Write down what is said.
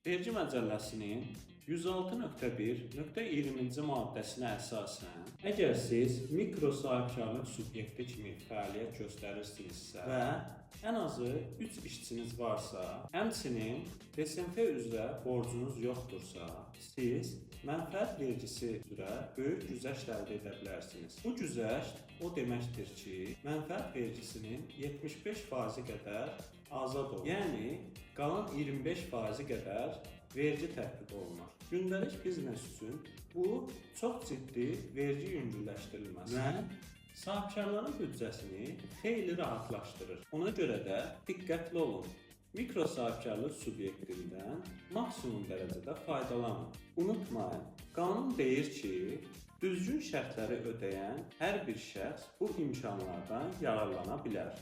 Vergi Məcəlləsinin 106.1.20-ci maddəsinə əsasən, əgər siz mikro sahibkarlıq subyekti kimi fəaliyyət göstərirsinizsə və ən azı 3 işçiniz varsa, həmçinin DSMF üzrə borcunuz yoxdursa, siz mənfəət vergisi üzrə böyük güzəşt əldə edə bilərsiniz. Bu güzəşt o deməkdir ki, mənfəət vergisinin 75% qədər azad olur. Yəni, qalan 25% qədər vergi tətbiq olunur. Gündəlik biznes üçün bu çox ciddi vergi yüngülləşdirilməsi və sahibkarların büdcəsini xeyli rahatlaşdırır. Ona görə də diqqətli olun. Mikro sahibkarlıq subyektindən maksimum dərəcədə faydalanın. Unutmayın, qanun deyir ki, düzgün şərtləri ödəyən hər bir şəxs bu imkanlardan yararlana bilər.